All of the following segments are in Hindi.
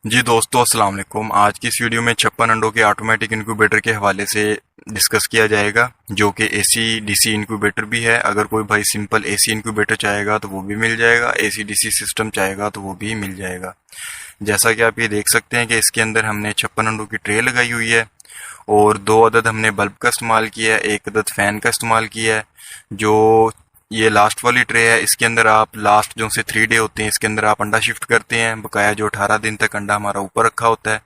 जी दोस्तों, अस्सलाम वालेकुम। आज की इस वीडियो में 56 अंडों के ऑटोमेटिक इंक्यूबेटर के हवाले से डिस्कस किया जाएगा, जो कि एसी डीसी इंक्यूबेटर भी है। अगर कोई भाई सिंपल एसी इंक्यूबेटर चाहेगा तो वो भी मिल जाएगा, एसी डीसी सिस्टम चाहेगा तो वो भी मिल जाएगा। जैसा कि आप ये देख सकते हैं कि इसके अंदर हमने 56 अंडों की ट्रे लगाई हुई है और 2 अदद हमने बल्ब का इस्तेमाल किया है, 1 अदद फैन का इस्तेमाल किया है। जो ये लास्ट वाली ट्रे है, इसके अंदर आप लास्ट जो से 3 डे होते हैं, इसके अंदर आप अंडा शिफ्ट करते हैं। बकाया जो 18 दिन तक अंडा हमारा ऊपर रखा होता है।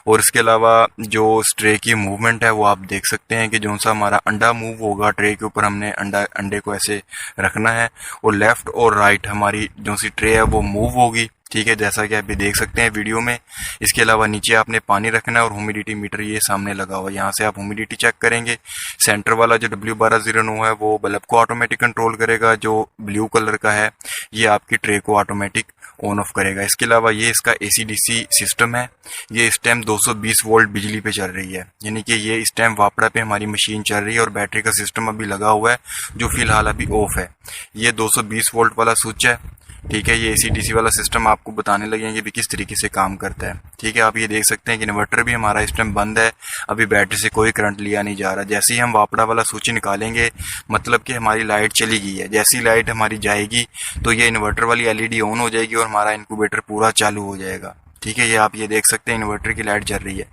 और इसके अलावा जो इस ट्रे की मूवमेंट है वो आप देख सकते हैं कि जो सा हमारा अंडा मूव होगा, ट्रे के ऊपर हमने अंडे को ऐसे रखना है और लेफ्ट और राइट हमारी जो सी ट्रे है वो मूव होगी। ठीक है, जैसा कि आप ये देख सकते हैं वीडियो में। इसके अलावा नीचे आपने पानी रखना है और ह्यूमिडिटी मीटर ये सामने लगा हुआ है, यहाँ से आप ह्यूमिडिटी चेक करेंगे। सेंटर वाला जो W1209 है वो बल्ब को ऑटोमेटिक कंट्रोल करेगा, जो ब्लू कलर का है ये आपकी ट्रे को ऑटोमेटिक ऑन ऑफ करेगा। इसके अलावा ये इसका AC DC सिस्टम है। ये इस टाइम 220 वोल्ट बिजली पे चल रही है, यानी कि ये इस टाइम वापड़ा पे हमारी मशीन चल रही है और बैटरी का सिस्टम अभी लगा हुआ है जो फिलहाल अभी ऑफ है। ये 220 वोल्ट वाला स्विच है। ठीक है, ये AC DC वाला सिस्टम आपको बताने लगेंगे भी किस तरीके से काम करता है। ठीक है, आप ये देख सकते हैं कि इन्वर्टर भी हमारा इस टाइम बंद है, अभी बैटरी से कोई करंट लिया नहीं जा रहा। जैसे ही हम वापड़ा वाला स्विच निकालेंगे मतलब कि हमारी लाइट चली गई है। जैसी लाइट हमारी जाएगी तो ये इन्वर्टर वाली LED ऑन हो जाएगी और हमारा इंक्यूबेटर पूरा चालू हो जाएगा। ठीक है, ये आप ये देख सकते हैं इन्वर्टर की लाइट जल रही है।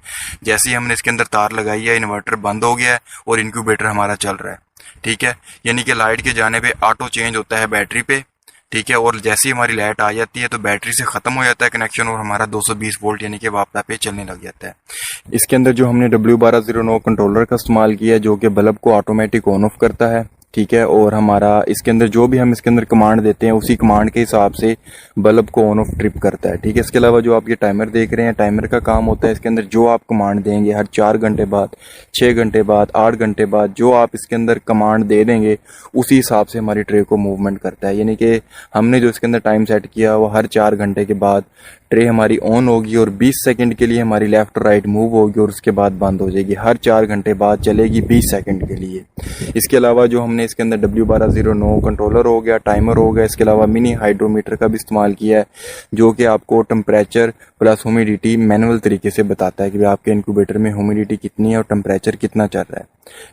जैसे ही हमने इसके अंदर तार लगाई है, इन्वर्टर बंद हो गया है और इंक्यूबेटर हमारा चल रहा है। ठीक है, यानी कि लाइट के जाने पे ऑटो चेंज होता है बैटरी पे। ठीक है, और जैसे ही हमारी लाइट आ जाती है तो बैटरी से खत्म हो जाता है कनेक्शन और हमारा 220 वोल्ट यानी कि वापड़ा पे चलने लग जाता है। इसके अंदर जो हमने W1209 कंट्रोलर का इस्तेमाल किया है, जो कि बल्ब को ऑटोमेटिक ऑन ऑफ करता है। ठीक है, और हमारा इसके अंदर जो भी हम इसके अंदर कमांड देते हैं उसी कमांड के हिसाब से बल्ब को ऑन ऑफ ट्रिप करता है। ठीक है, इसके अलावा जो आप ये टाइमर देख रहे हैं, टाइमर का काम होता है इसके अंदर जो आप कमांड देंगे हर 4 घंटे बाद, 6 घंटे बाद, 8 घंटे बाद जो आप इसके अंदर कमांड दे देंगे उसी हिसाब से हमारी ट्रे को मूवमेंट करता है। यानी कि हमने जो इसके अंदर टाइम सेट किया वो हर 4 घंटे के बाद ट्रे हमारी ऑन होगी और 20 सेकंड के लिए हमारी लेफ्ट और राइट मूव होगी और उसके बाद बंद हो जाएगी। हर 4 घंटे बाद चलेगी 20 सेकंड के लिए। इसके अलावा जो हमने इसके अंदर W1209 कंट्रोलर हो गया, टाइमर हो गया, इसके अलावा मिनी हाइड्रोमीटर का भी इस्तेमाल किया है, जो कि आपको टेम्परेचर प्लस ह्यूमिडिटी मैनुअल तरीके से बताता है कि आपके इंक्यूबेटर में ह्यूमिडिटी कितनी है और टेम्परेचर कितना चल रहा है।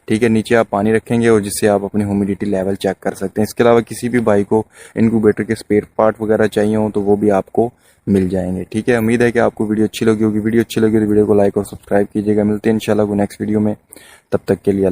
ठीक है, नीचे आप पानी रखेंगे और जिससे आप अपनी ह्यूमिडिटी लेवल चेक कर सकते हैं। इसके अलावा किसी भी भाई को इंक्यूबेटर के स्पेयर पार्ट वगैरह चाहिए हो तो वो भी आपको मिल जाएंगे। ठीक है, उम्मीद है कि आपको वीडियो अच्छी लगी होगी। वीडियो अच्छी लगी तो वीडियो को लाइक और सब्सक्राइब कीजिएगा। मिलते हैं इंशाल्लाह नेक्स्ट वीडियो में, तब तक के लिए।